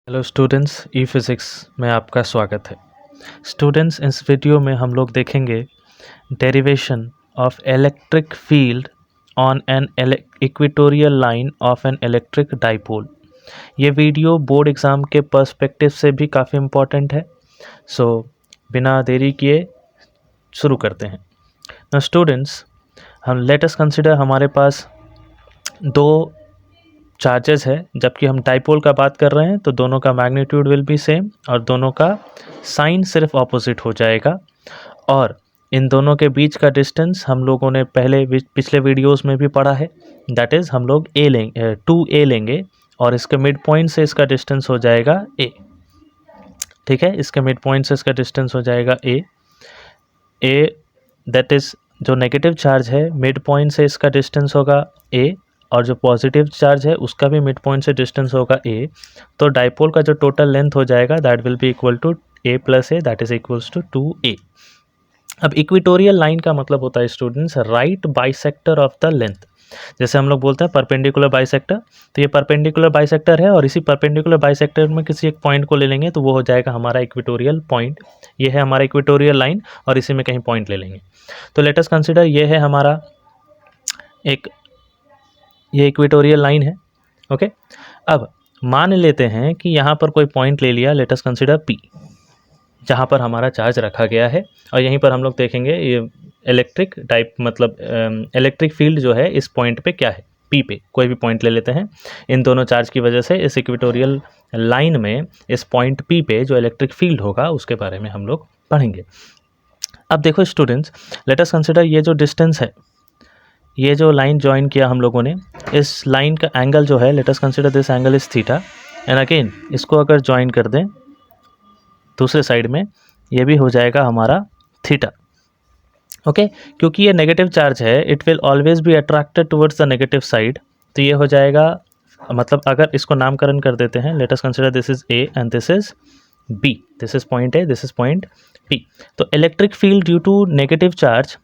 Hello students, ई physics में आपका स्वागत है। स्टूडेंट्स, इस वीडियो में हम लोग देखेंगे derivation of electric field on an equatorial line of an electric dipole. ये वीडियो बोर्ड एग्ज़ाम के पर्सपेक्टिव से भी काफ़ी इम्पॉर्टेंट है। सो बिना देरी किए शुरू करते हैं। ना स्टूडेंट्स, हम लेट अस कंसिडर हमारे पास दो चार्जेस है। जबकि हम डाइपोल का बात कर रहे हैं तो दोनों का मैग्नीट्यूड विल बी सेम और दोनों का साइन सिर्फ ऑपोजिट हो जाएगा। और इन दोनों के बीच का डिस्टेंस हम लोगों ने पिछले वीडियोस में भी पढ़ा है। दैट इज़ हम लोग ए लेंगे, 2a लेंगे और इसके मिड पॉइंट से इसका डिस्टेंस हो जाएगा a। ठीक है, इसके मिड पॉइंट से इसका डिस्टेंस हो जाएगा a। दैट इज़ जो नेगेटिव चार्ज है मिड पॉइंट से इसका डिस्टेंस होगा a और जो पॉजिटिव चार्ज है उसका भी मिड पॉइंट से डिस्टेंस होगा a। तो डाइपोल का जो टोटल लेंथ हो जाएगा that will be equal to a plus a, that is equals to 2a। अब इक्वेटोरियल लाइन का मतलब होता है students right bisector of the length. जैसे हम लोग बोलते हैं परपेंडिकुलर बाइसेक्टर, तो ये परपेंडिकुलर बाइसेक्टर है और इसी परपेंडिकुलर बाइसेक्टर में किसी एक पॉइंट को ले लेंगे तो वो हो जाएगा हमारा इक्वेटोरियल पॉइंट। ये है हमारा इक्वेटोरियल लाइन और इसी में कहीं पॉइंट ले लेंगे। तो लेट अस कंसिडर ये है हमारा ये इक्वेटोरियल लाइन है। ओके, अब मान लेते हैं कि यहाँ पर कोई पॉइंट ले लिया, लेट अस कंसिडर P, जहाँ पर हमारा चार्ज रखा गया है और यहीं पर हम लोग देखेंगे ये इलेक्ट्रिक टाइप मतलब इलेक्ट्रिक फील्ड जो है इस पॉइंट पे क्या है, P पे कोई भी पॉइंट ले लेते हैं। इन दोनों चार्ज की वजह से इस इक्वेटोरियल लाइन में इस पॉइंट P पे जो इलेक्ट्रिक फील्ड होगा उसके बारे में हम लोग पढ़ेंगे। अब देखो स्टूडेंट्स, लेट अस कंसिडर ये जो डिस्टेंस है, ये जो लाइन ज्वाइन किया हम लोगों ने, इस लाइन का एंगल जो है late us consider this angle is theta. And again इसको अगर ज्वाइन कर दें दूसरे साइड में, ये भी हो जाएगा हमारा थीटा। ओके, क्योंकि ये नेगेटिव चार्ज है it will always be attracted towards the negative side. तो ये हो जाएगा मतलब अगर इसको नामकरण कर देते हैं, let us consider this is A and this is B, this is point A, this is point B. तो electric field due to negative charge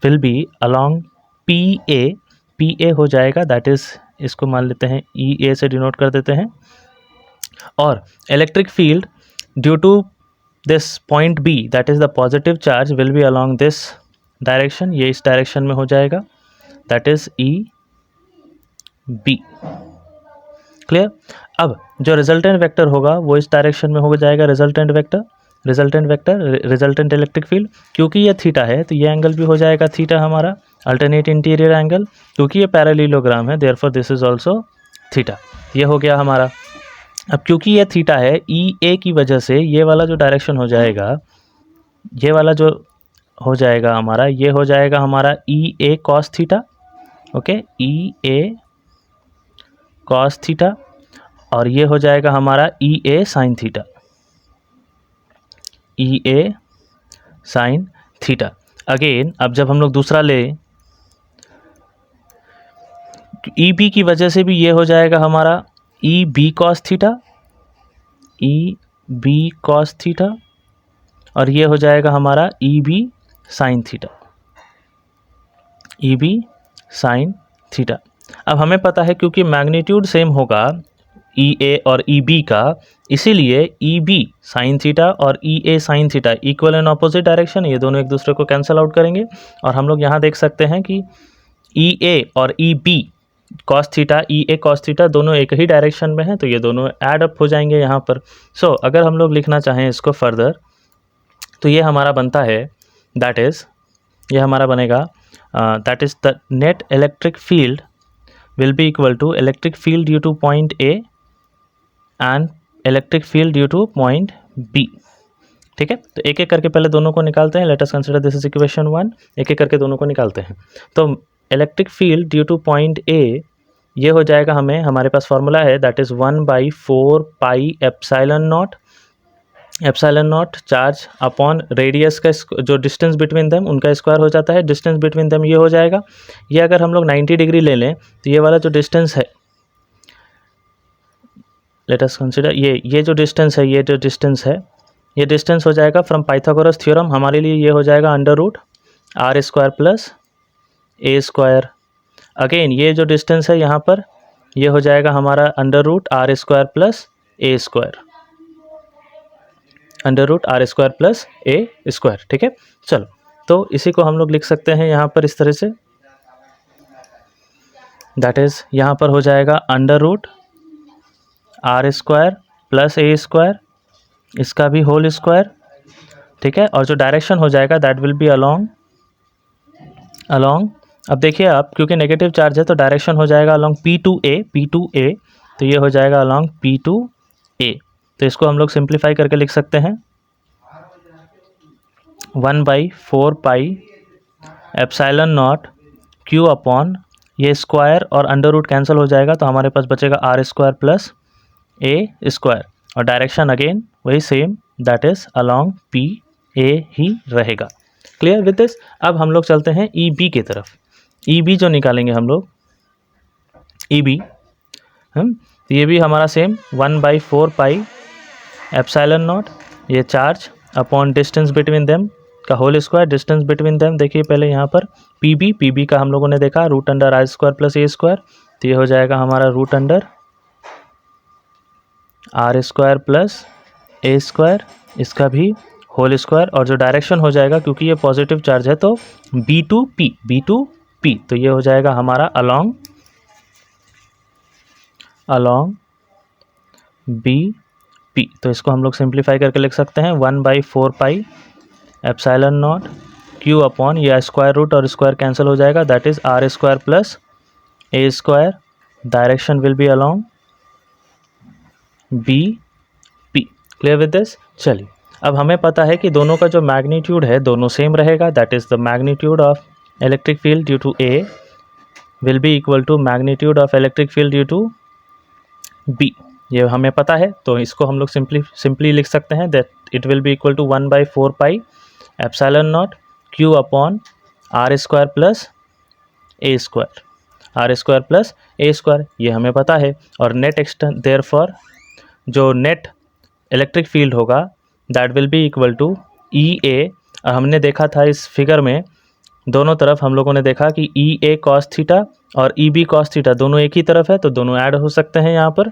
will be along PA हो जाएगा, दैट इज़ इसको मान लेते हैं EA से denote कर देते हैं। और electric field due to this point B, that is the positive charge, will be along this direction, ये इस डायरेक्शन में हो जाएगा, दैट इज़ EB। क्लियर। अब जो रिजल्टेंट वेक्टर होगा वो इस डायरेक्शन में हो जाएगा, रिजल्टेंट इलेक्ट्रिक फील्ड। क्योंकि ये थीटा है तो ये एंगल भी हो जाएगा थीटा हमारा, अल्टरनेट इंटीरियर एंगल, क्योंकि ये पैरेललोग्राम है therefore this is also theta. ये हो गया हमारा। अब क्योंकि ये थीटा है EA की वजह से ये वाला जो डायरेक्शन हो जाएगा, ये वाला जो हो जाएगा हमारा, ये हो जाएगा हमारा EA cos theta. Okay, EA cos theta और ये हो जाएगा हमारा EA sine theta, EA sine theta. Again अब जब हम लोग दूसरा ले EB की वजह से भी ये हो जाएगा हमारा EB cos theta, EB cos theta और ये हो जाएगा हमारा EB sine theta, EB sine theta. अब हमें पता है क्योंकि मैग्नीट्यूड सेम होगा EA और EB का, इसीलिए EB साइन थीटा और EA sine theta equal and opposite direction, ये दोनों एक दूसरे को कैंसिल आउट करेंगे। और हम लोग यहाँ देख सकते हैं कि EA और EB cos theta, EA cos theta दोनों एक ही डायरेक्शन में हैं, तो ये दोनों ऐड अप हो जाएंगे यहाँ पर। सो अगर हम लोग लिखना चाहें इसको फर्दर तो ये हमारा बनता है, दैट इज़ ये हमारा बनेगा that is the net electric field will be equal to electric field due to point A and electric field due to point B। ठीक है, तो एक एक करके पहले दोनों को निकालते हैं। Let us consider this is equation 1, एक एक करके दोनों को निकालते हैं। तो electric field due to point A ये हो जाएगा, हमारे पास फॉर्मूला है that is 1/4 pi epsilon not charge upon radius का जो डिस्टेंस बिटवीन देम उनका स्क्वायर हो जाता है। डिस्टेंस बिटवीन देम ये हो जाएगा, ये अगर हम लोग 90 डिग्री ले लें तो ये वाला जो डिस्टेंस है, लेट अस कंसिडर ये जो डिस्टेंस है, ये डिस्टेंस हो जाएगा फ्रॉम पाइथागोरस थ्योरम, हमारे लिए ये हो जाएगा √r² प्लस a²। अगेन ये जो डिस्टेंस है यहाँ पर ये हो जाएगा हमारा √r² plus a square, under root r square plus a square. ठीक है, चलो तो इसी को हम लोग लिख सकते हैं यहाँ पर इस तरह से, दैट इज यहाँ पर हो जाएगा under root r square plus a square, इसका भी होल स्क्वायर। ठीक है, और जो डायरेक्शन हो जाएगा दैट विल बी अलोंग अब देखिए आप, क्योंकि नेगेटिव चार्ज है तो डायरेक्शन हो जाएगा अलोंग P2A, तो ये हो जाएगा अलोंग P2A। तो इसको हम लोग सिंप्लीफाई करके लिख सकते हैं 1/4 pi epsilon naught Q upon ये स्क्वायर और अंडर रूट कैंसिल हो जाएगा, तो हमारे पास बचेगा r square plus a square, और डायरेक्शन अगेन वही same, that is along PA ही रहेगा। Clear with this. अब हम लोग चलते हैं EB की तरफ। EB जो निकालेंगे हम लोग, EB ये भी हमारा सेम 1/4 पाई एप्सिलॉन नॉट ये charge upon distance between them का whole square, distance between them देखिए पहले यहाँ पर PB का हम लोगों ने देखा root under r square plus a square, तो ये हो जाएगा हमारा root under r square plus a square, इसका भी होल स्क्वायर, और जो डायरेक्शन हो जाएगा क्योंकि ये पॉजिटिव चार्ज है तो B2P, तो ये हो जाएगा हमारा अलोंग BP। तो इसको हम लोग सिंप्लीफाई करके लिख सकते हैं 1/4 pi epsilon naught Q upon ये स्क्वायर रूट और स्क्वायर कैंसिल हो जाएगा, that is r square plus a square, direction will be along BP। Clear with this. चलिए अब हमें पता है कि दोनों का जो मैग्नीट्यूड है दोनों सेम रहेगा, that is the magnitude of electric field due to A will be equal to magnitude of electric field due to B। ये हमें पता है, तो इसको हम लोग सिंपली लिख सकते हैं that it will be equal to 1/4 pi epsilon naught Q upon r square plus a square, ये हमें पता है। और नेट एक्सटेंस देयरफॉर जो नेट इलेक्ट्रिक फील्ड होगा that will be equal to EA, और हमने देखा था इस फिगर में दोनों तरफ हम लोगों ने देखा कि EA cos थीटा और EB cos थीटा दोनों एक ही तरफ है, तो दोनों ऐड हो सकते हैं यहाँ पर,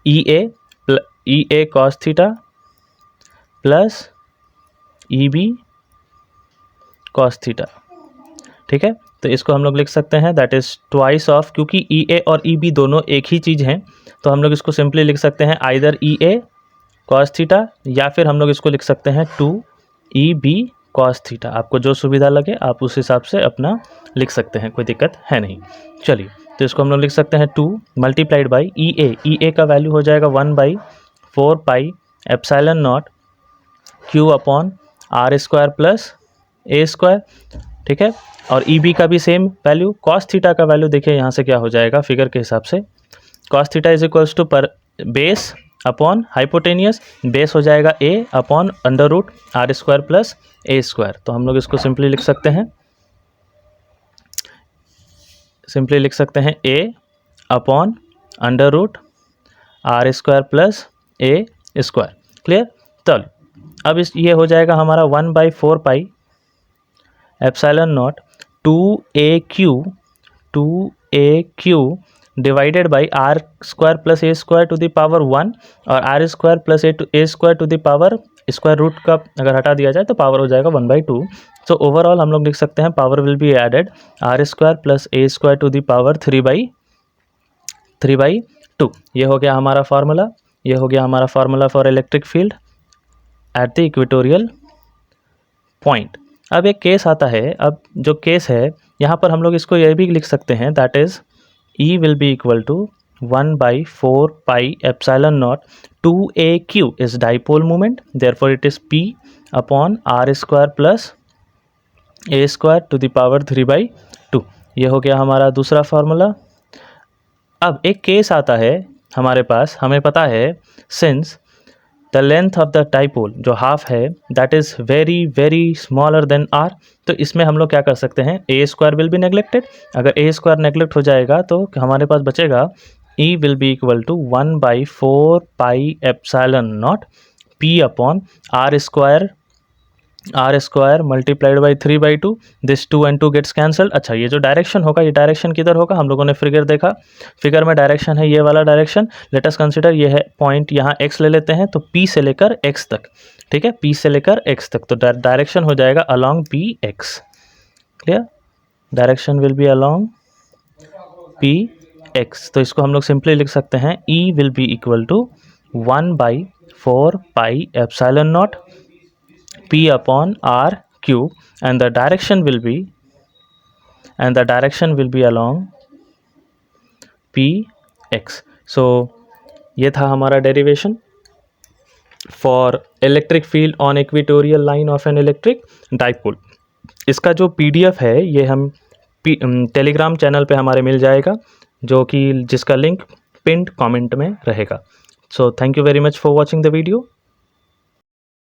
EA cos theta plus EB cos theta. ठीक है, तो इसको हम लोग लिख सकते हैं दैट इज ट्वाइस ऑफ, क्योंकि EA और EB दोनों एक ही चीज़ हैं, तो हम लोग इसको सिंपली लिख सकते हैं आइदर EA cos थीटा, या फिर हम लोग इसको लिख सकते हैं 2EB cos थीटा। आपको जो सुविधा लगे आप उस हिसाब से अपना लिख सकते हैं, कोई दिक्कत है नहीं। चलिए तो इसको हम लोग लिख सकते हैं 2 मल्टीप्लाइड बाई EA का वैल्यू हो जाएगा 1/4 pi epsilon naught Q upon r square plus a square. ठीक है, और EB का भी सेम वैल्यू, cos थीटा का वैल्यू देखिए यहाँ से क्या हो जाएगा फिगर के हिसाब से, cos theta is equals to पर बेस अपॉन हाइपोटेनियस, बेस हो जाएगा A upon under root r square plus a square. तो हम लोग इसको सिंपली लिख सकते हैं A upon under root r square plus a square. Clear. तो अब ये हो जाएगा हमारा 1/4 pi epsilon naught 2AQ divided by r square plus a square to the power 1, और r square plus a square to the power square root का अगर हटा दिया जाए तो पावर हो जाएगा 1/2। सो ओवरऑल हम लोग लिख सकते हैं power will be added r square plus a square to the power 3/2। ये हो गया हमारा formula for electric field at the equatorial point. अब एक केस आता है, अब जो केस है यहाँ पर हम लोग इसको ये भी लिख सकते हैं that is E will be equal to 1/4 pi epsilon naught 2AQ is dipole moment, therefore it is P upon R square plus A square to the power 3/2। ये हो गया हमारा दूसरा फार्मूला। अब एक केस आता है हमारे पास, हमें पता है since the length of the dipole जो हाफ है that is very very smaller than r, तो इसमें हम लोग क्या कर सकते हैं, a square will be neglected. अगर ए स्क्वायर नेग्लेक्ट हो जाएगा तो हमारे पास बचेगा E will be equal to 1/4 pi epsilon naught P upon r square r square multiplied by 3/2, this 2 and 2 gets cancelled. अच्छा, ये जो डायरेक्शन होगा, ये डायरेक्शन किधर होगा, हम लोगों ने फिगर देखा, फिगर में डायरेक्शन है ये वाला डायरेक्शन। लेट अस कंसिडर ये है पॉइंट, यहाँ x ले लेते हैं, तो p से लेकर x तक, ठीक है, p से लेकर x तक, तो डायरेक्शन हो जाएगा along px। Clear, direction will be along px। तो इसको हम लोग सिंपली लिख सकते हैं E will be equal to 1/4 pi epsilon naught p upon r cube, and the direction will be along px। so ये था हमारा derivation for electric field on equatorial line of an electric dipole. इसका जो PDF है ये हम Telegram channel पे हमारे मिल जाएगा, जो कि जिसका लिंक पिंड कमेंट में रहेगा। So thank you very much for watching the video.